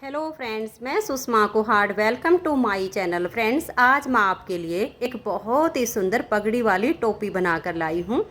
Hello friends, मैं Sushma Kuhad. Welcome to my channel. Friends, आज मैं आपके लिए एक बहुत ही सुंदर पगड़ी वाली टोपी बनाकर लाई हूँ।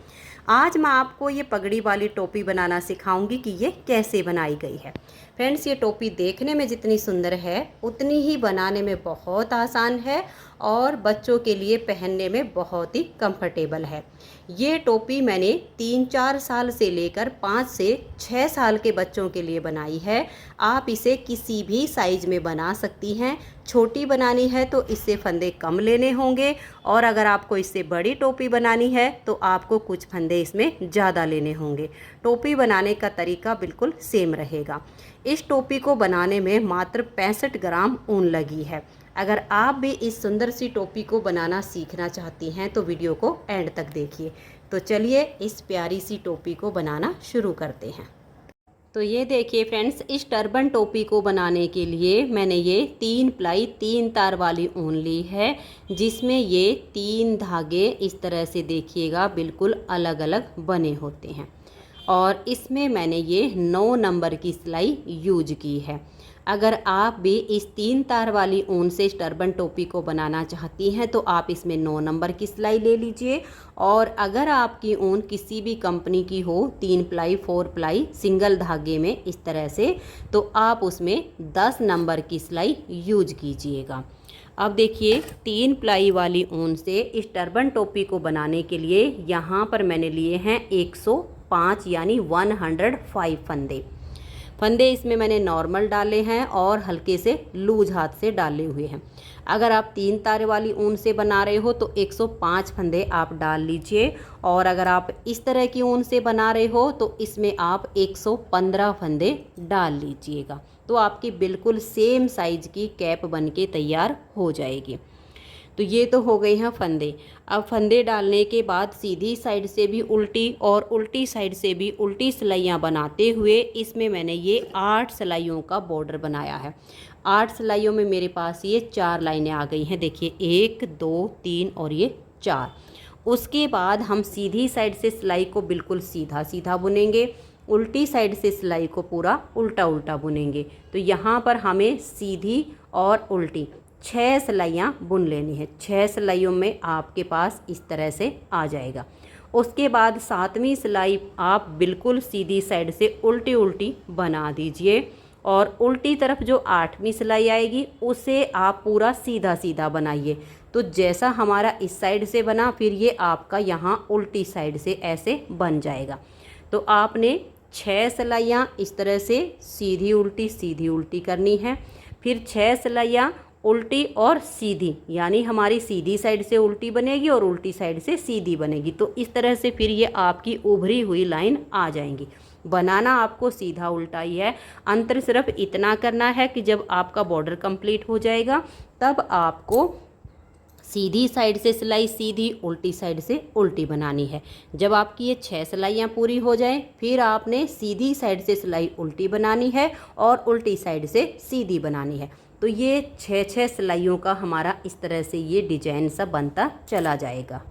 आज मैं आपको ये पगड़ी वाली टोपी बनाना सिखाऊंगी कि ये कैसे बनाई गई है। फ्रेंड्स, ये टोपी देखने में जितनी सुंदर है उतनी ही बनाने में बहुत आसान है और बच्चों के लिए पहनने में बहुत ही कंफर्टेबल है। ये टोपी मैंने 3-4 साल से लेकर 5 से 6 साल के बच्चों के लिए बनाई है। आप इसे किसी भी साइज़ में बना सकती हैं। छोटी बनानी है तो इससे फंदे कम लेने होंगे और अगर आपको इससे बड़ी टोपी बनानी है तो आपको कुछ फंदे इसमें ज़्यादा लेने होंगे। टोपी बनाने का तरीका बिल्कुल सेम रहेगा। इस टोपी को बनाने में मात्र 65 ग्राम ऊन लगी है। अगर आप भी इस सुंदर सी टोपी को बनाना सीखना चाहती हैं तो वीडियो को एंड तक देखिए। तो चलिए इस प्यारी सी टोपी को बनाना शुरू करते हैं। तो ये देखिए फ्रेंड्स, इस टर्बन टोपी को बनाने के लिए मैंने ये 3 प्लाई 3 तार वाली ऊन ली है, जिसमें ये 3 धागे इस तरह से देखिएगा बिल्कुल अलग अलग बने होते हैं और इसमें मैंने ये 9 नंबर की सिलाई यूज की है। अगर आप भी इस 3 तार वाली ऊन से इस टर्बन टोपी को बनाना चाहती हैं तो आप इसमें 9 नंबर की सिलाई ले लीजिए। और अगर आपकी ऊन किसी भी कंपनी की हो, 3 प्लाई 4 प्लाई सिंगल धागे में इस तरह से, तो आप उसमें 10 नंबर की सिलाई यूज कीजिएगा। अब देखिए 3 प्लाई वाली ऊन से इस टर्बन टोपी को बनाने के लिए यहाँ पर मैंने लिए हैं 105 यानी 105 फंदे इसमें मैंने नॉर्मल डाले हैं और हल्के से लूज हाथ से डाले हुए हैं। अगर आप 3 तारे वाली ऊन से बना रहे हो तो 105 फंदे आप डाल लीजिए और अगर आप इस तरह की ऊन से बना रहे हो तो इसमें आप 115 फंदे डाल लीजिएगा। तो आपकी बिल्कुल सेम साइज की कैप बन के तैयार हो जाएगी। तो ये तो हो गए हैं फंदे। अब फंदे डालने के बाद सीधी साइड से भी उल्टी और उल्टी साइड से भी उल्टी सिलाइयाँ बनाते हुए इसमें मैंने ये 8 सिलाइयों का बॉर्डर बनाया है। 8 सिलाइयों में मेरे पास ये 4 लाइनें आ गई हैं। देखिए 1 2 3 और ये 4। उसके बाद हम सीधी साइड से सिलाई को बिल्कुल सीधा सीधा बुनेंगे, उल्टी साइड से सिलाई को पूरा उल्टा उल्टा बुनेंगे। तो यहाँ पर हमें सीधी और उल्टी 6 सिलाइयाँ बुन लेनी है। 6 सिलाइयों में आपके पास इस तरह से आ जाएगा। उसके बाद 7वीं सिलाई आप बिल्कुल सीधी साइड से उल्टी उल्टी बना दीजिए और उल्टी तरफ जो 8वीं सिलाई आएगी उसे आप पूरा सीधा सीधा बनाइए। तो जैसा हमारा इस साइड से बना फिर ये आपका यहाँ उल्टी साइड से ऐसे बन जाएगा। तो आपने 6 सिलाइयाँ इस तरह से सीधी उल्टी करनी है। फिर 6 सिलाइयाँ उल्टी और सीधी, यानी हमारी सीधी साइड से उल्टी बनेगी और उल्टी साइड से सीधी बनेगी। तो इस तरह से फिर ये आपकी उभरी हुई लाइन आ जाएंगी। बनाना आपको सीधा उल्टा ही है। अंतर सिर्फ इतना करना है कि जब आपका बॉर्डर कंप्लीट हो जाएगा तब आपको सीधी साइड से सिलाई सीधी, उल्टी साइड से उल्टी बनानी है। जब आपकी ये 6 सिलाइयाँ पूरी हो जाएं फिर आपने सीधी साइड से सिलाई उल्टी बनानी है और उल्टी साइड से सीधी बनानी है। तो ये 6 सिलाइयों का हमारा इस तरह से ये डिजाइन सा बनता चला जाएगा।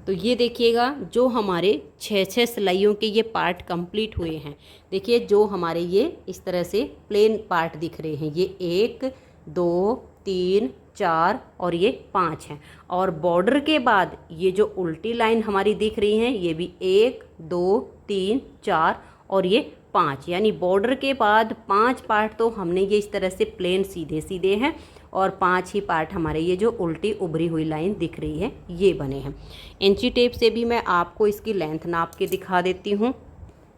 तो ये देखिएगा जो हमारे 6 सिलाइयों के ये पार्ट कंप्लीट हुए हैं। देखिए जो हमारे ये इस तरह से प्लेन पार्ट दिख रहे हैं, ये 1 2 3 4 और ये 5 हैं। और बॉर्डर के बाद ये जो उल्टी लाइन हमारी दिख रही हैं ये भी 1 2 3 4 और ये 5, यानी बॉर्डर के बाद 5 पार्ट तो हमने ये इस तरह से प्लेन सीधे सीधे हैं और 5 ही पार्ट हमारे ये जो उल्टी उभरी हुई लाइन दिख रही है ये बने हैं। इंची टेप से भी मैं आपको इसकी लेंथ नाप के दिखा देती हूँ।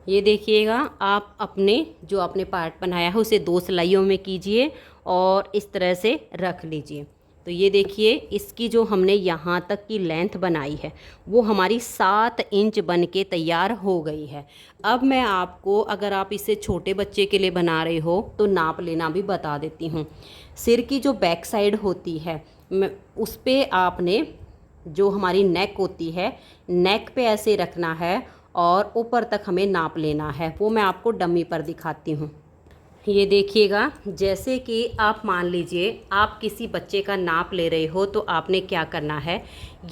ये देखिएगा आप अपने जो आपने पार्ट बनाया है उसे 2 सिलाइयों में कीजिए और इस तरह से रख लीजिए। तो ये देखिए इसकी जो हमने यहाँ तक की लेंथ बनाई है वो हमारी 7 इंच बन के तैयार हो गई है। अब मैं आपको, अगर आप इसे छोटे बच्चे के लिए बना रहे हो तो नाप लेना भी बता देती हूँ। सिर की जो बैक साइड होती है उस पर आपने जो हमारी नेक होती है, नेक पे ऐसे रखना है और ऊपर तक हमें नाप लेना है। वो मैं आपको डमी पर दिखाती हूँ। ये देखिएगा, जैसे कि आप मान लीजिए आप किसी बच्चे का नाप ले रहे हो तो आपने क्या करना है,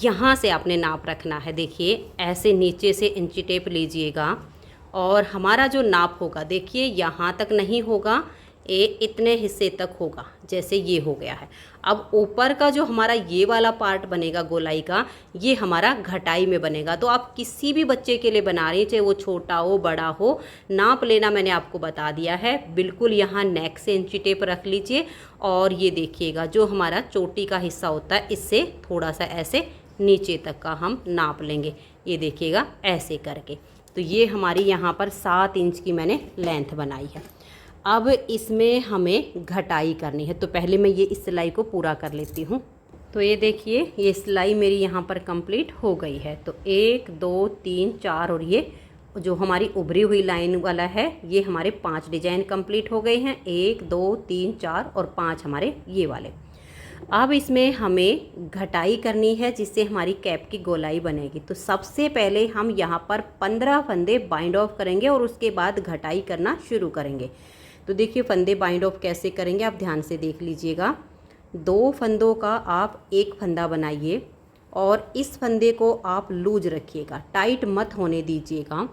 यहाँ से आपने नाप रखना है। देखिए ऐसे नीचे से इंची टेप लीजिएगा और हमारा जो नाप होगा देखिए यहाँ तक नहीं होगा, ये इतने हिस्से तक होगा, जैसे ये हो गया है। अब ऊपर का जो हमारा ये वाला पार्ट बनेगा गोलाई का, ये हमारा घटाई में बनेगा। तो आप किसी भी बच्चे के लिए बना रही हैं, चाहे वो छोटा हो बड़ा हो, नाप लेना मैंने आपको बता दिया है। बिल्कुल यहाँ नेक से इंची टेप रख लीजिए और ये देखिएगा जो हमारा चोटी का हिस्सा होता है इससे थोड़ा सा ऐसे नीचे तक का हम नाप लेंगे। ये देखिएगा ऐसे करके। तो ये हमारी यहाँ पर 7 इंच की मैंने लेंथ बनाई है। अब इसमें हमें घटाई करनी है, तो पहले मैं ये इस सिलाई को पूरा कर लेती हूँ। तो ये देखिए ये सिलाई मेरी यहाँ पर कंप्लीट हो गई है। तो 1 2 3 4 और ये जो हमारी उभरी हुई लाइन वाला है, ये हमारे 5 डिजाइन कंप्लीट हो गए हैं। 1 2 3 4 और 5 हमारे ये वाले। अब इसमें हमें घटाई करनी है जिससे हमारी कैप की गोलाई बनेगी। तो सबसे पहले हम यहाँ पर 15 फंदे बाइंड ऑफ करेंगे और उसके बाद घटाई करना शुरू करेंगे। तो देखिए फंदे बाइंड ऑफ कैसे करेंगे आप ध्यान से देख लीजिएगा। 2 फंदों का आप एक फंदा बनाइए और इस फंदे को आप लूज रखिएगा, टाइट मत होने दीजिएगा।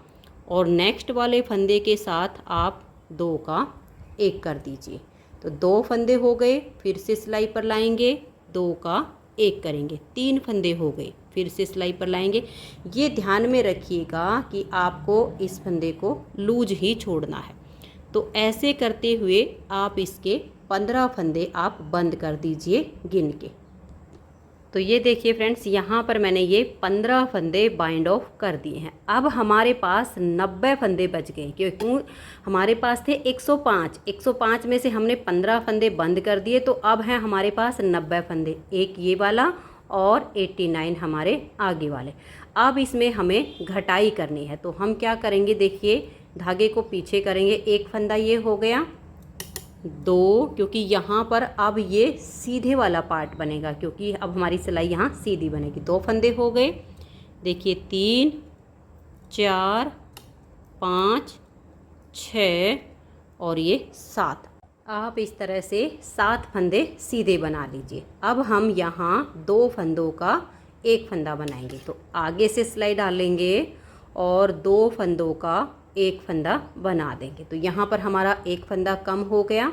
और नेक्स्ट वाले फंदे के साथ आप 2 का एक कर दीजिए। तो 2 फंदे हो गए, फिर से सिलाई पर लाएंगे, 2 का एक करेंगे, 3 फंदे हो गए, फिर से सिलाई पर लाएंगे। ये ध्यान में रखिएगा कि आपको इस फंदे को लूज ही छोड़ना है। तो ऐसे करते हुए आप इसके 15 फंदे आप बंद कर दीजिए गिन के। तो ये देखिए फ्रेंड्स यहाँ पर मैंने ये 15 फंदे बाइंड ऑफ कर दिए हैं। अब हमारे पास 90 फंदे बच गए, क्योंकि हमारे पास थे 105 में से हमने 15 फंदे बंद कर दिए। तो अब हैं हमारे पास 90 फंदे, एक ये वाला और 89 हमारे आगे वाले। अब इसमें हमें घटाई करनी है। तो हम क्या करेंगे, देखिए धागे को पीछे करेंगे, एक फंदा ये हो गया, 2, क्योंकि यहाँ पर अब ये सीधे वाला पार्ट बनेगा, क्योंकि अब हमारी सिलाई यहाँ सीधी बनेगी। 2 फंदे हो गए, देखिए 3 4 5 6 और ये 7। आप इस तरह से 7 फंदे सीधे बना लीजिए। अब हम यहाँ 2 फंदों का एक फंदा बनाएंगे। तो आगे से सिलाई डालेंगे और 2 फंदों का एक फंदा बना देंगे। तो यहाँ पर हमारा एक फंदा कम हो गया।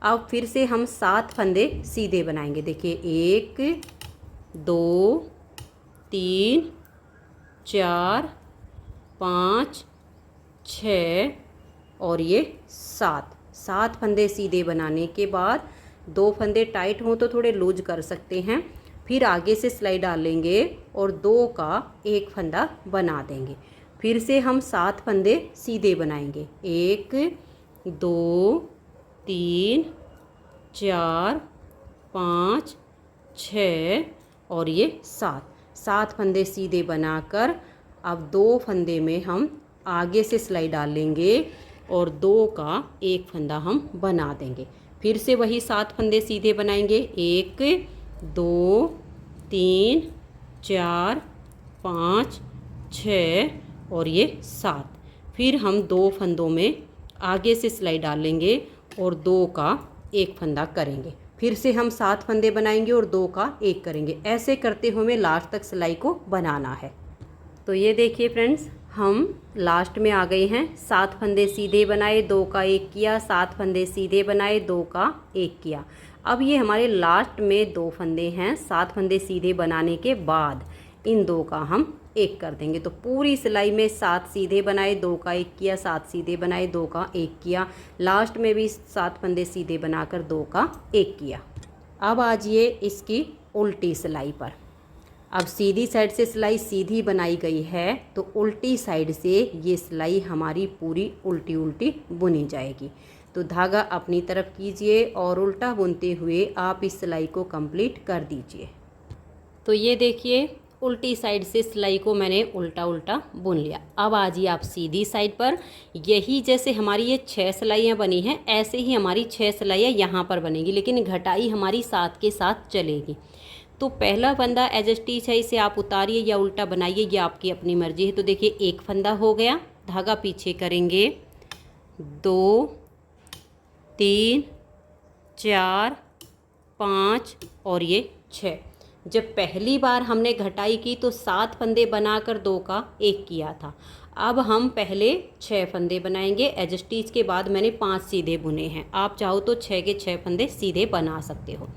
अब फिर से हम 7 फंदे सीधे बनाएंगे। देखिए 1 2 3 4 5 6 और ये 7 फंदे सीधे बनाने के बाद 2 फंदे टाइट हों तो थोड़े लूज कर सकते हैं। फिर आगे से सिलाई डालेंगे और 2 का एक फंदा बना देंगे। फिर से हम 7 फंदे सीधे बनाएंगे। 1 2 3 4 5 6 और ये 7 फंदे सीधे बनाकर अब 2 फंदे में हम आगे से सिलाई डालेंगे और 2 का एक फंदा हम बना देंगे। फिर से वही 7 फंदे सीधे बनाएंगे। 1 2 3 4 5 6 और ये 7। फिर हम 2 फंदों में आगे से सिलाई डालेंगे और 2 का एक फंदा करेंगे। फिर से हम 7 फंदे बनाएंगे और 2 का एक करेंगे। ऐसे करते हुए लास्ट तक सिलाई को बनाना है। तो ये देखिए फ्रेंड्स हम लास्ट में आ गए हैं। 7 फंदे सीधे बनाए, 2 का एक किया, 7 फंदे सीधे बनाए, 2 का एक किया। अब ये हमारे लास्ट में 2 फंदे हैं। 7 फंदे सीधे बनाने के बाद इन 2 का हम एक कर देंगे। तो पूरी सिलाई में 7 सीधे बनाए, 2 का एक किया, 7 सीधे बनाए, 2 का एक किया। लास्ट में भी 7 फंदे सीधे बनाकर 2 का एक किया। अब आ जाइए इसकी उल्टी सिलाई पर। अब सीधी साइड से सिलाई सीधी बनाई गई है, तो उल्टी साइड से ये सिलाई हमारी पूरी उल्टी उल्टी बुनी जाएगी। तो धागा अपनी तरफ कीजिए और उल्टा बुनते हुए आप इस सिलाई को कंप्लीट कर दीजिए। तो ये देखिए उल्टी साइड से सिलाई को मैंने उल्टा उल्टा बुन लिया। अब आ जाइए आप सीधी साइड पर। यही जैसे हमारी ये 6 सिलाइयाँ बनी हैं, ऐसे ही हमारी 6 सिलाइयाँ यहाँ पर बनेगी, लेकिन घटाई हमारी साथ के साथ चलेगी। तो पहला फंदा एज स्टिच है, इसे आप उतारिए या उल्टा बनाइए, ये आपकी अपनी मर्जी है। तो देखिए एक फंदा हो गया, धागा पीछे करेंगे, 2 3 4 5 और ये 6। जब पहली बार हमने घटाई की तो 7 फंदे बनाकर 2 का एक किया था। अब हम पहले 6 फंदे बनाएंगे। एज स्टिच के बाद मैंने 5 सीधे बुने हैं, आप चाहो तो 6 के 6 फंदे सीधे बना सकते हो।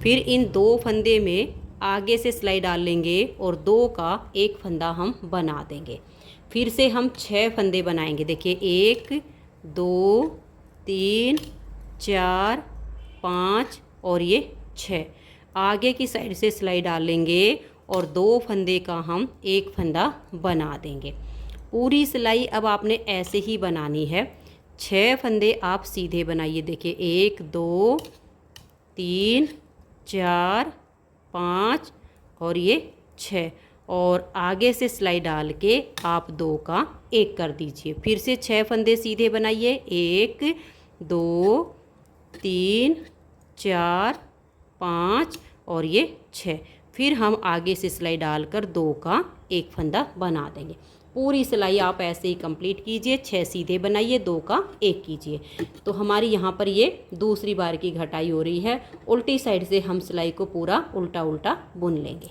फिर इन 2 फंदे में आगे से सिलाई डाल लेंगे और 2 का एक फंदा हम बना देंगे। फिर से हम 6 फंदे बनाएंगे। देखिए 1 2 3 4 5 और ये 6। आगे की साइड से सिलाई डाल लेंगे और 2 फंदे का हम एक फंदा बना देंगे। पूरी सिलाई अब आपने ऐसे ही बनानी है। 6 फंदे आप सीधे बनाइए। देखिए 1 2 3 4 5 और ये 6, और आगे से सिलाई डाल के आप 2 का एक कर दीजिए। फिर से 6 फंदे सीधे बनाइए। 1 2 3 4 5 और ये 6। फिर हम आगे से सिलाई डालकर 2 का एक फंदा बना देंगे। पूरी सिलाई आप ऐसे ही कंप्लीट कीजिए। 6 सीधे बनाइए, 2 का एक कीजिए। तो हमारी यहाँ पर ये दूसरी बार की घटाई हो रही है। उल्टी साइड से हम सिलाई को पूरा उल्टा उल्टा बुन लेंगे।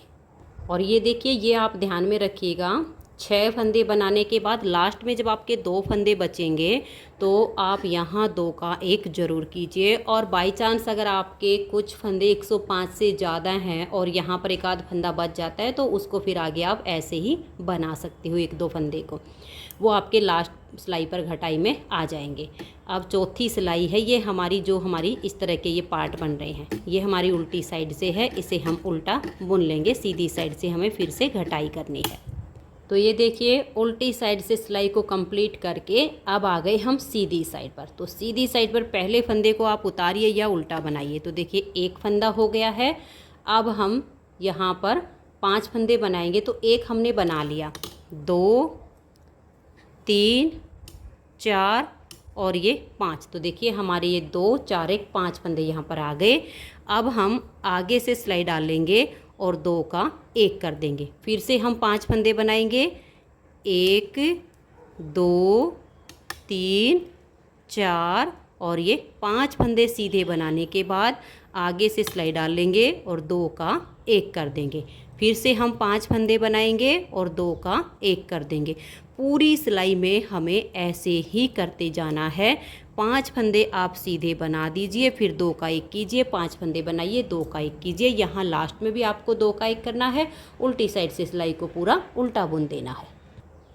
और ये देखिए, ये आप ध्यान में रखिएगा, 6 फंदे बनाने के बाद लास्ट में जब आपके 2 फंदे बचेंगे तो आप यहाँ 2 का एक ज़रूर कीजिए। और बाई चांस अगर आपके कुछ फंदे 105 से ज़्यादा हैं और यहाँ पर एक आध फंदा बच जाता है तो उसको फिर आगे आप ऐसे ही बना सकते हो। 1-2 फंदे को वो आपके लास्ट सिलाई पर घटाई में आ जाएंगे। अब चौथी सिलाई है ये हमारी, जो हमारी इस तरह के ये पार्ट बन रहे हैं, ये हमारी उल्टी साइड से है, इसे हम उल्टा बुन लेंगे। सीधी साइड से हमें फिर से घटाई करनी है। तो ये देखिए, उल्टी साइड से सिलाई को कंप्लीट करके अब आ गए हम सीधी साइड पर। तो सीधी साइड पर पहले फंदे को आप उतारिए या उल्टा बनाइए। तो देखिए 1 फंदा हो गया है। अब हम यहाँ पर 5 फंदे बनाएंगे। तो 1 हमने बना लिया, 2 3 4 और ये 5। तो देखिए हमारे ये 2 4 1 5 फंदे यहाँ पर आ गए। अब हम आगे से सिलाई डाल लेंगे और 2 का एक कर देंगे। फिर से हम 5 फंदे बनाएंगे। 1 2 3 4 और ये 5 फंदे सीधे बनाने के बाद आगे से सिलाई डाल लेंगे और 2 का एक कर देंगे। फिर से हम 5 फंदे बनाएंगे और 2 का एक कर देंगे। पूरी सिलाई में हमें ऐसे ही करते जाना है। 5 फंदे आप सीधे बना दीजिए, फिर 2 का एक कीजिए, 5 फंदे बनाइए, 2 का एक कीजिए। यहाँ लास्ट में भी आपको 2 का एक करना है। उल्टी साइड से सिलाई को पूरा उल्टा बुन देना है।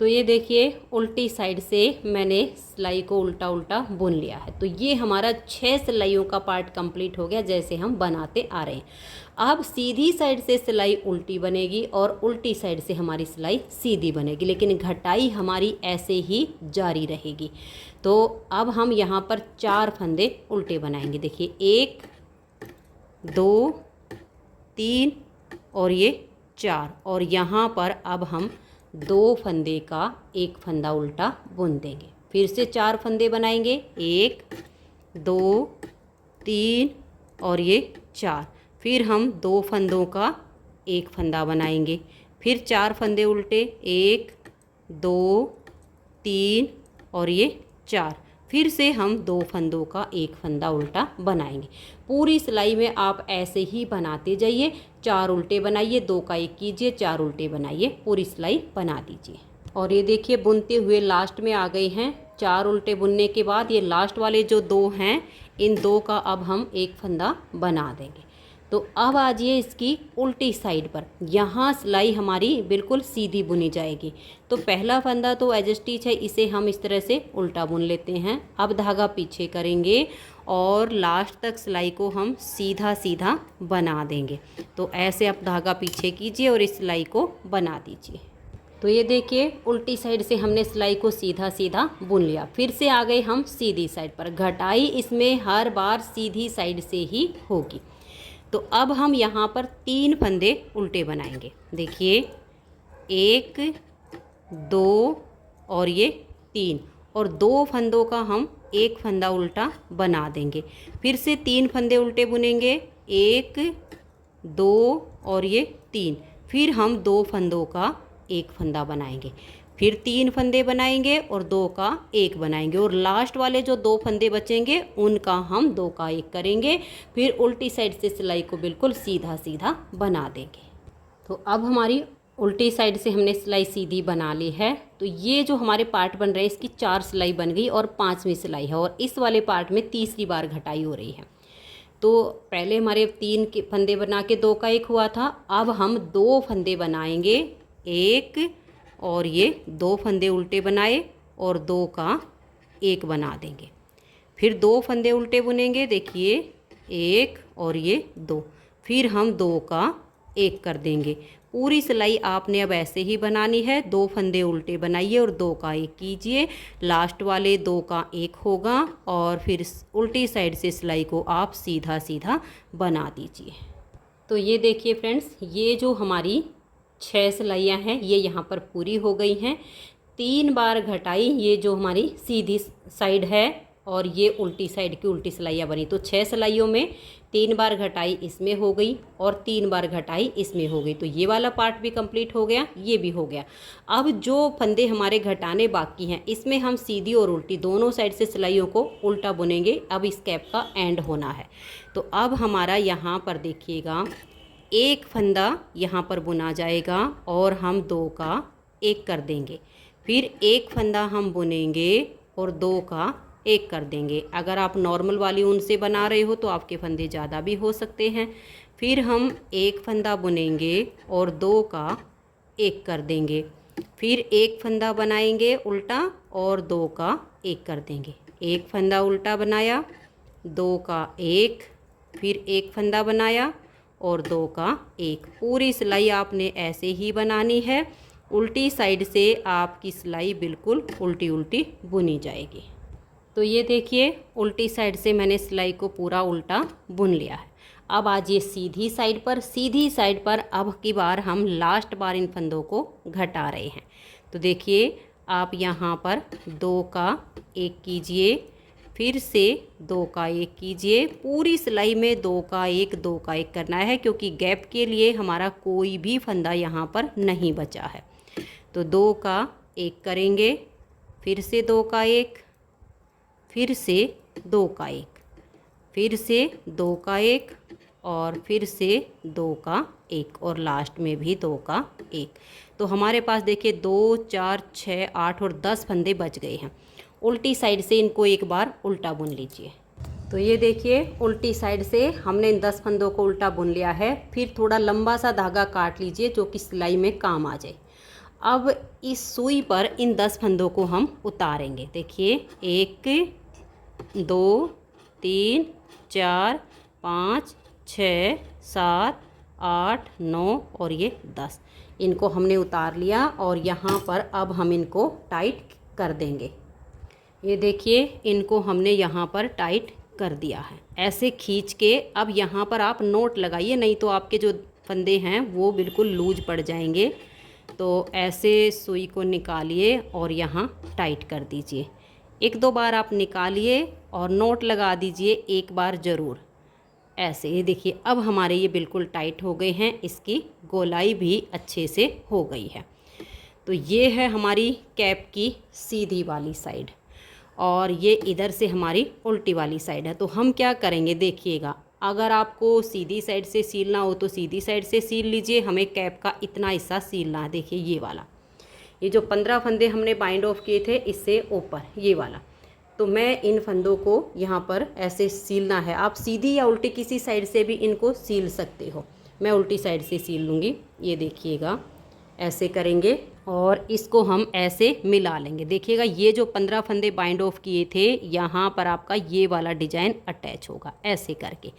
तो ये देखिए, उल्टी साइड से मैंने सिलाई को उल्टा उल्टा बुन लिया है। तो ये हमारा 6 सिलाइयों का पार्ट कंप्लीट हो गया, जैसे हम बनाते आ रहे हैं। अब सीधी साइड से सिलाई उल्टी बनेगी और उल्टी साइड से हमारी सिलाई सीधी बनेगी, लेकिन घटाई हमारी ऐसे ही जारी रहेगी। तो अब हम यहाँ पर 4 फंदे उल्टे बनाएंगे। देखिए 1 2 3 और ये 4, और यहाँ पर अब हम 2 फंदे का एक फंदा उल्टा बुन देंगे। फिर से 4 फंदे बनाएंगे। 1 2 3 और ये 4। फिर हम 2 फंदों का एक फंदा बनाएंगे। फिर 4 फंदे उल्टे, 1 2 3 और ये 4। फिर से हम 2 फंदों का एक फंदा उल्टा बनाएंगे। पूरी सिलाई में आप ऐसे ही बनाते जाइए। 4 उल्टे बनाइए, 2 का एक कीजिए, 4 उल्टे बनाइए, पूरी सिलाई बना दीजिए। और ये देखिए, बुनते हुए लास्ट में आ गए हैं। 4 उल्टे बुनने के बाद ये लास्ट वाले जो 2 हैं, इन 2 का अब हम एक फंदा बना देंगे। तो अब आ जाइए इसकी उल्टी साइड पर। यहाँ सिलाई हमारी बिल्कुल सीधी बुनी जाएगी। तो पहला फंदा तो एज स्टिच है, इसे हम इस तरह से उल्टा बुन लेते हैं। अब धागा पीछे करेंगे और लास्ट तक सिलाई को हम सीधा सीधा बना देंगे। तो ऐसे आप धागा पीछे कीजिए और इस सिलाई को बना दीजिए। तो ये देखिए, उल्टी साइड से हमने सिलाई को सीधा सीधा बुन लिया। फिर से आ गए हम सीधी साइड पर। घटाई इसमें हर बार सीधी साइड से ही होगी। तो अब हम यहाँ पर 3 फंदे उल्टे बनाएंगे। देखिए 1 2 और ये 3, और 2 फंदों का हम एक फंदा उल्टा बना देंगे। फिर से 3 फंदे उल्टे बुनेंगे। 1 2 और ये 3। फिर हम 2 फंदों का एक फंदा बनाएंगे। फिर 3 फंदे बनाएंगे और 2 का एक बनाएंगे, और लास्ट वाले जो 2 फंदे बचेंगे उनका हम 2 का एक करेंगे। फिर उल्टी साइड से सिलाई को बिल्कुल सीधा सीधा बना देंगे। तो अब हमारी उल्टी साइड से हमने सिलाई सीधी बना ली है। तो ये जो हमारे पार्ट बन रहे हैं इसकी 4 सिलाई बन गई और 5वीं सिलाई है, और इस वाले पार्ट में तीसरी बार घटाई हो रही है। तो पहले हमारे 3 के फंदे बना के 2 का 1 हुआ था, अब हम 2 फंदे बनाएंगे, 1 और ये 2 फंदे उल्टे बनाए और 2 का 1 बना देंगे। फिर 2 फंदे उल्टे बुनेंगे, देखिए 1 और ये 2, फिर हम 2 का 1 कर देंगे। पूरी सिलाई आपने अब ऐसे ही बनानी है, 2 फंदे उल्टे बनाइए और 2 का 1 कीजिए, लास्ट वाले 2 का 1 होगा और फिर उल्टी साइड से सिलाई को आप सीधा सीधा बना दीजिए। तो ये देखिए फ्रेंड्स, ये जो हमारी 6 सिलाइयाँ हैं ये यहाँ पर पूरी हो गई हैं। 3 बार घटाई, ये जो हमारी सीधी साइड है और ये उल्टी साइड की उल्टी सिलाइयाँ बनी। तो 6 सिलाइयों में 3 बार घटाई इसमें हो गई और 3 बार घटाई इसमें हो गई। तो ये वाला पार्ट भी कंप्लीट हो गया, ये भी हो गया। अब जो फंदे हमारे घटाने बाकी हैं इसमें हम सीधी और उल्टी दोनों साइड से सिलाइयों को उल्टा बुनेंगे। अब इस कैप का एंड होना है। तो अब हमारा यहाँ पर देखिएगा 1 फंदा यहाँ पर बुना जाएगा और हम 2 का 1 कर देंगे, फिर 1 फंदा हम बुनेंगे और 2 का 1 कर देंगे। अगर आप नॉर्मल वाली ऊन से बना रहे हो तो आपके फंदे ज़्यादा भी हो सकते हैं। फिर हम 1 फंदा बुनेंगे और 2 का 1 कर देंगे, फिर 1 फंदा बनाएंगे उल्टा और 2 का 1 कर देंगे। 1 फंदा उल्टा बनाया, 2 का 1, फिर 1 फंदा बनाया और 2 का 1। पूरी सिलाई आपने ऐसे ही बनानी है। उल्टी साइड से आपकी सिलाई बिल्कुल उल्टी उल्टी बुनी जाएगी। तो ये देखिए उल्टी साइड से मैंने सिलाई को पूरा उल्टा बुन लिया है। अब आज ये सीधी साइड पर, सीधी साइड पर अब की बार हम लास्ट बार इन फंदों को घटा रहे हैं। तो देखिए आप यहाँ पर 2 का 1 कीजिए, फिर से 2 का 1 कीजिए। पूरी सिलाई में 2 का 1 2 का 1 करना है, क्योंकि गैप के लिए हमारा कोई भी फंदा यहाँ पर नहीं बचा है। तो 2 का 1 करेंगे, फिर से 2 का 1, फिर से 2 का 1, फिर से 2 का 1 और फिर से 2 का 1 और लास्ट में भी 2 का 1। तो हमारे पास देखिए 2 4 6 8 और 10 फंदे बच गए हैं। उल्टी साइड से इनको एक बार उल्टा बुन लीजिए। तो ये देखिए उल्टी साइड से हमने इन 10 फंदों को उल्टा बुन लिया है। फिर थोड़ा लंबा सा धागा काट लीजिए जो कि सिलाई में काम आ जाए। अब इस सुई पर इन 10 फंदों को हम उतारेंगे। देखिए 1 2 3 4 5 6 7 8 9 और ये 10, इनको हमने उतार लिया और यहाँ पर अब हम इनको टाइट कर देंगे। ये देखिए इनको हमने यहाँ पर टाइट कर दिया है। ऐसे खींच के अब यहाँ पर आप नोट लगाइए, नहीं तो आपके जो फंदे हैं वो बिल्कुल लूज पड़ जाएंगे। तो ऐसे सुई को निकालिए और यहाँ टाइट कर दीजिए। 1-2 बार आप निकालिए और नोट लगा दीजिए एक बार ज़रूर। ऐसे ये देखिए अब हमारे ये बिल्कुल टाइट हो गए हैं, इसकी गोलाई भी अच्छे से हो गई है। तो ये है हमारी कैप की सीधी वाली साइड और ये इधर से हमारी उल्टी वाली साइड है। तो हम क्या करेंगे देखिएगा, अगर आपको सीधी साइड से सीलना हो तो सीधी साइड से सील लीजिए। हमें कैप का इतना हिस्सा सीलना है। देखिए ये वाला, ये जो 15 फंदे हमने बाइंड ऑफ किए थे इससे ऊपर ये वाला, तो मैं इन फंदों को यहाँ पर ऐसे सीलना है। आप सीधी या उल्टी किसी साइड से भी इनको सील सकते हो। मैं उल्टी साइड से सील लूँगी। ये देखिएगा ऐसे करेंगे और इसको हम ऐसे मिला लेंगे। देखिएगा ये जो 15 फंदे बाइंड ऑफ किए थे यहाँ पर आपका ये वाला डिजाइन अटैच होगा ऐसे करके,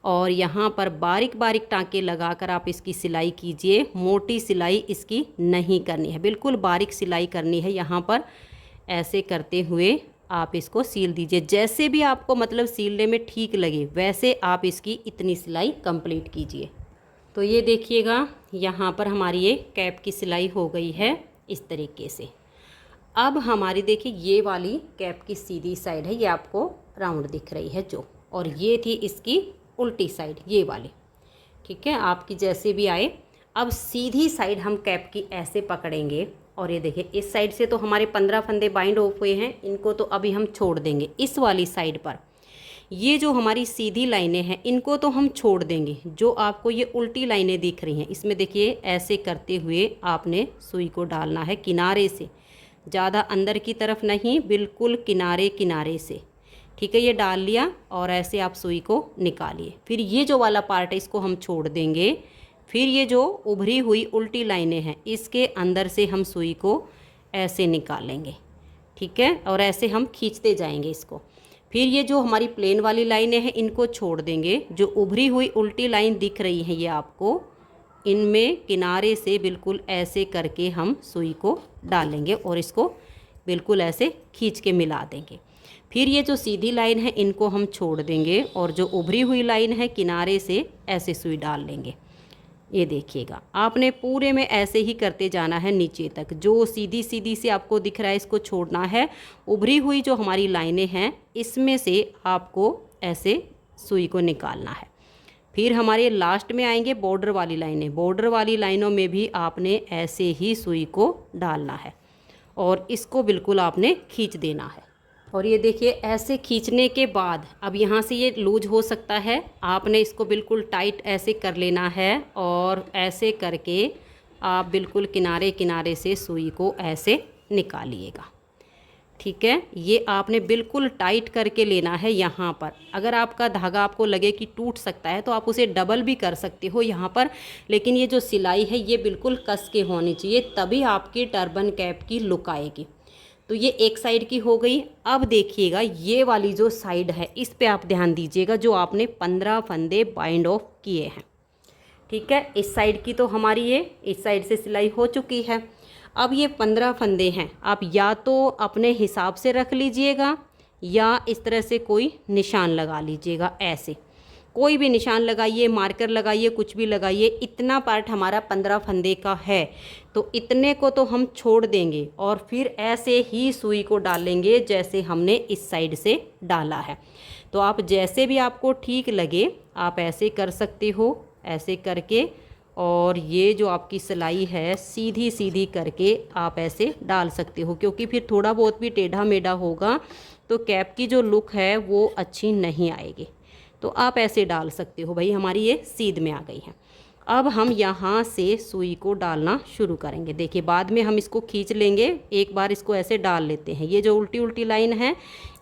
और यहाँ पर बारीक बारीक टाँके लगाकर आप इसकी सिलाई कीजिए। मोटी सिलाई इसकी नहीं करनी है, बिल्कुल बारीक सिलाई करनी है। यहाँ पर ऐसे करते हुए आप इसको सील दीजिए। जैसे भी आपको मतलब सीलने में ठीक लगे वैसे आप इसकी इतनी सिलाई कंप्लीट कीजिए। तो ये देखिएगा यहाँ पर हमारी ये कैप की सिलाई हो गई है इस तरीके से। अब हमारी देखिए ये वाली कैप की सीधी साइड है, ये आपको राउंड दिख रही है जो, और ये थी इसकी उल्टी साइड ये वाली, ठीक है, आपकी जैसे भी आए। अब सीधी साइड हम कैप की ऐसे पकड़ेंगे और ये देखिए इस साइड से तो हमारे 15 फंदे बाइंड ऑफ हुए हैं, इनको तो अभी हम छोड़ देंगे। इस वाली साइड पर ये जो हमारी सीधी लाइनें हैं इनको तो हम छोड़ देंगे। जो आपको ये उल्टी लाइनें दिख रही हैं इसमें देखिए ऐसे करते हुए आपने सुई को डालना है किनारे से, ज़्यादा अंदर की तरफ नहीं, बिल्कुल किनारे किनारे से। ठीक है, ये डाल लिया और ऐसे आप सुई को निकालिए। फिर ये जो वाला पार्ट है इसको हम छोड़ देंगे। फिर ये जो उभरी हुई उल्टी लाइनें हैं इसके अंदर से हम सुई को ऐसे निकालेंगे। ठीक है, और ऐसे हम खींचते जाएंगे इसको। फिर ये जो हमारी प्लेन वाली लाइनें हैं इनको छोड़ देंगे। जो उभरी हुई उल्टी लाइन दिख रही है ये आपको, इनमें किनारे से बिल्कुल ऐसे करके हम सुई को डालेंगे और इसको बिल्कुल ऐसे खींच के मिला देंगे। फिर ये जो सीधी लाइन है इनको हम छोड़ देंगे और जो उभरी हुई लाइन है किनारे से ऐसे सुई डाल लेंगे। ये देखिएगा, आपने पूरे में ऐसे ही करते जाना है नीचे तक। जो सीधी सीधी से आपको दिख रहा है इसको छोड़ना है। उभरी हुई जो हमारी लाइनें हैं इसमें से आपको ऐसे सुई को निकालना है। फिर हमारे लास्ट में आएंगे बॉर्डर वाली लाइनें। बॉर्डर वाली लाइनों में भी आपने ऐसे ही सुई को डालना है और इसको बिल्कुल आपने खींच देना है। और ये देखिए ऐसे खींचने के बाद अब यहाँ से ये लूज हो सकता है, आपने इसको बिल्कुल टाइट ऐसे कर लेना है और ऐसे करके आप बिल्कुल किनारे किनारे से सुई को ऐसे निकालिएगा। ठीक है, ये आपने बिल्कुल टाइट करके लेना है यहाँ पर। अगर आपका धागा आपको लगे कि टूट सकता है तो आप उसे डबल भी कर सकते हो यहाँ पर, लेकिन ये जो सिलाई है ये बिल्कुल कस के होनी चाहिए, तभी आपकी टर्बन कैप की लुक आएगी। तो ये एक साइड की हो गई। अब देखिएगा ये वाली जो साइड है इस पे आप ध्यान दीजिएगा, जो आपने 15 फंदे बाइंड ऑफ किए हैं। ठीक है, इस साइड की तो हमारी ये इस साइड से सिलाई हो चुकी है। अब ये 15 फंदे हैं, आप या तो अपने हिसाब से रख लीजिएगा या इस तरह से कोई निशान लगा लीजिएगा। ऐसे कोई भी निशान लगाइए, मार्कर लगाइए, कुछ भी लगाइए। इतना पार्ट हमारा 15 फंदे का है तो इतने को तो हम छोड़ देंगे और फिर ऐसे ही सुई को डालेंगे जैसे हमने इस साइड से डाला है। तो आप जैसे भी आपको ठीक लगे आप ऐसे कर सकते हो, ऐसे करके। और ये जो आपकी सिलाई है सीधी सीधी करके आप ऐसे डाल सकते हो, क्योंकि फिर थोड़ा बहुत भी टेढ़ा मेढ़ा होगा तो कैप की जो लुक है वो अच्छी नहीं आएगी। तो आप ऐसे डाल सकते हो। भाई हमारी ये सीध में आ गई है। अब हम यहाँ से सुई को डालना शुरू करेंगे। देखिए बाद में हम इसको खींच लेंगे, एक बार इसको ऐसे डाल लेते हैं। ये जो उल्टी उल्टी लाइन है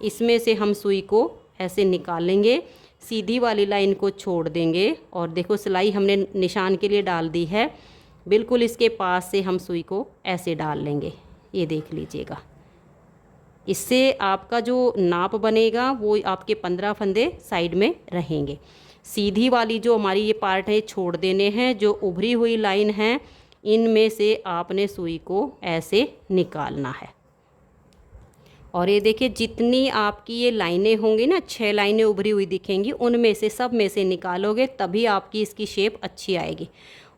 इसमें से हम सुई को ऐसे निकाल लेंगे, सीधी वाली लाइन को छोड़ देंगे और देखो सिलाई हमने निशान के लिए डाल दी है, बिल्कुल इसके पास से हम सुई को ऐसे डाल लेंगे। ये देख लीजिएगा, इससे आपका जो नाप बनेगा वो आपके 15 फंदे साइड में रहेंगे। सीधी वाली जो हमारी ये पार्ट है छोड़ देने हैं। जो उभरी हुई लाइन है इनमें से आपने सुई को ऐसे निकालना है। और ये देखिए जितनी आपकी ये लाइनें होंगी ना, 6 लाइनें उभरी हुई दिखेंगी, उनमें से सब में से निकालोगे तभी आपकी इसकी शेप अच्छी आएगी।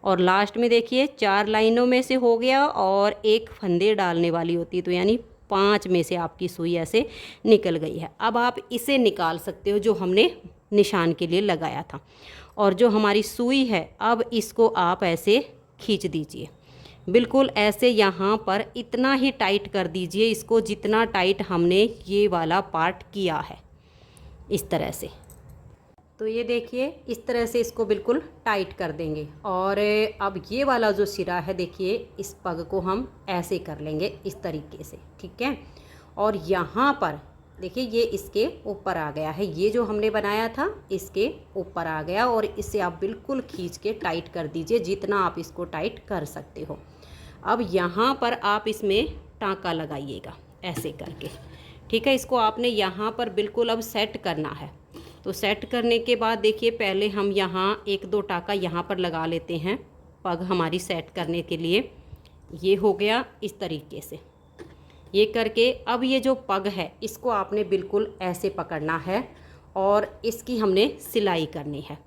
और लास्ट में देखिए 4 लाइनों में से हो गया और एक फंदे डालने वाली होती है, तो यानी 5 में से आपकी सुई ऐसे निकल गई है। अब आप इसे निकाल सकते हो जो हमने निशान के लिए लगाया था। और जो हमारी सुई है अब इसको आप ऐसे खींच दीजिए, बिल्कुल ऐसे यहाँ पर इतना ही टाइट कर दीजिए इसको जितना टाइट हमने ये वाला पार्ट किया है, इस तरह से। तो ये देखिए इस तरह से इसको बिल्कुल टाइट कर देंगे। और अब ये वाला जो सिरा है देखिए इस पग को हम ऐसे कर लेंगे इस तरीके से। ठीक है, और यहाँ पर देखिए ये इसके ऊपर आ गया है, ये जो हमने बनाया था इसके ऊपर आ गया और इसे आप बिल्कुल खींच के टाइट कर दीजिए जितना आप इसको टाइट कर सकते हो। अब यहाँ पर आप इसमें टाँका लगाइएगा ऐसे करके। ठीक है, इसको आपने यहाँ पर बिल्कुल अब सेट करना है। तो सेट करने के बाद देखिए पहले हम यहाँ 1-2 टाँका यहाँ पर लगा लेते हैं पग हमारी सेट करने के लिए। ये हो गया इस तरीके से। ये करके अब ये जो पग है इसको आपने बिल्कुल ऐसे पकड़ना है और इसकी हमने सिलाई करनी है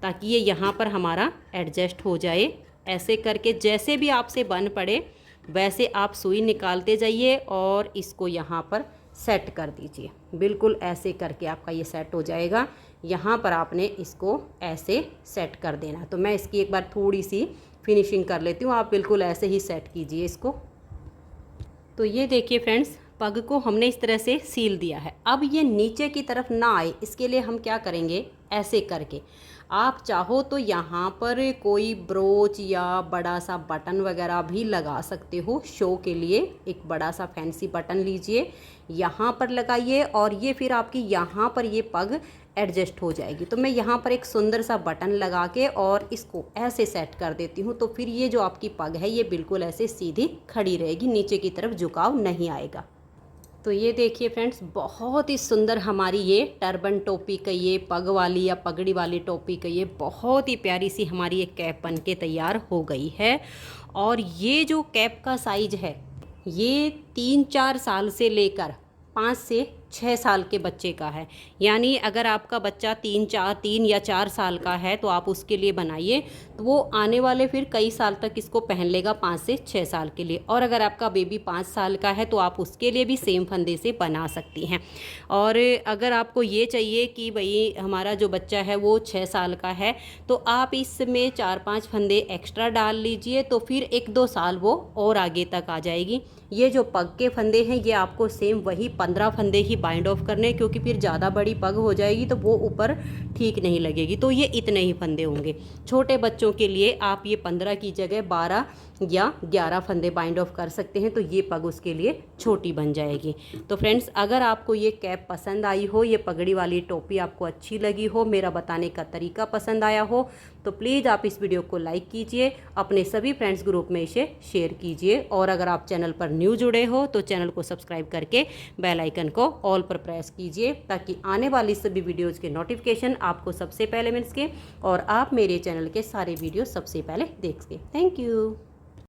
ताकि ये यहाँ पर हमारा एडजस्ट हो जाए। ऐसे करके जैसे भी आपसे बन पड़े वैसे आप सुई निकालते जाइए और इसको यहाँ पर सेट कर दीजिए। बिल्कुल ऐसे करके आपका ये सेट हो जाएगा। यहाँ पर आपने इसको ऐसे सेट कर देना। तो मैं इसकी एक बार थोड़ी सी फिनिशिंग कर लेती हूँ, आप बिल्कुल ऐसे ही सेट कीजिए इसको। तो ये देखिए फ्रेंड्स पग को हमने इस तरह से सील दिया है। अब ये नीचे की तरफ ना आए, इसके लिए हम क्या करेंगे, ऐसे करके आप चाहो तो यहाँ पर कोई ब्रोच या बड़ा सा बटन वगैरह भी लगा सकते हो शो के लिए। एक बड़ा सा फैंसी बटन लीजिए, यहाँ पर लगाइए और ये फिर आपकी यहाँ पर ये पग एडजस्ट हो जाएगी। तो मैं यहाँ पर एक सुंदर सा बटन लगा के और इसको ऐसे सेट कर देती हूँ, तो फिर ये जो आपकी पग है ये बिल्कुल ऐसे सीधी खड़ी रहेगी, नीचे की तरफ झुकाव नहीं आएगा। तो ये देखिए फ्रेंड्स, बहुत ही सुंदर हमारी ये टर्बन टोपी कहिए, पग वाली या पगड़ी वाली टोपी कहिए, बहुत ही प्यारी सी हमारी एक कैप बन के तैयार हो गई है। और ये जो कैप का साइज है ये 3-4 साल से लेकर 5 से 6 साल के बच्चे का है। यानी अगर आपका बच्चा 3 या 4 साल का है तो आप उसके लिए बनाइए, तो वो आने वाले फिर कई साल तक इसको पहन लेगा, 5 से 6 साल के लिए। और अगर आपका बेबी 5 साल का है तो आप उसके लिए भी सेम फंदे से बना सकती हैं। और अगर आपको ये चाहिए कि भाई हमारा जो बच्चा है वो 6 साल का है, तो आप इसमें 4-5 फंदे एक्स्ट्रा डाल लीजिए, तो फिर 1-2 साल वो और आगे तक आ जाएगी। ये जो पग के फंदे हैं ये आपको सेम वही 15 फंदे ही बाइंड ऑफ करने, क्योंकि फिर ज़्यादा बड़ी पग हो जाएगी तो वो ऊपर ठीक नहीं लगेगी। तो ये इतने ही फंदे होंगे। छोटे बच्चों के लिए आप ये 15 की जगह 12 या 11 फंदे बाइंड ऑफ कर सकते हैं, तो ये पग उसके लिए छोटी बन जाएगी। तो फ्रेंड्स, अगर आपको ये कैप पसंद आई हो, ये पगड़ी वाली टोपी आपको अच्छी लगी हो, मेरा बताने का तरीका पसंद आया हो, तो प्लीज़ आप इस वीडियो को लाइक कीजिए, अपने सभी फ्रेंड्स ग्रुप में इसे शेयर कीजिए। और अगर आप चैनल पर न्यू जुड़े हो तो चैनल को सब्सक्राइब करके बेल आइकन को ऑल पर प्रेस कीजिए, ताकि आने वाली सभी वीडियोज़ के नोटिफिकेशन आपको सबसे पहले मिल सके और आप मेरे चैनल के सारे वीडियो सबसे पहले देख सकें। Thank you.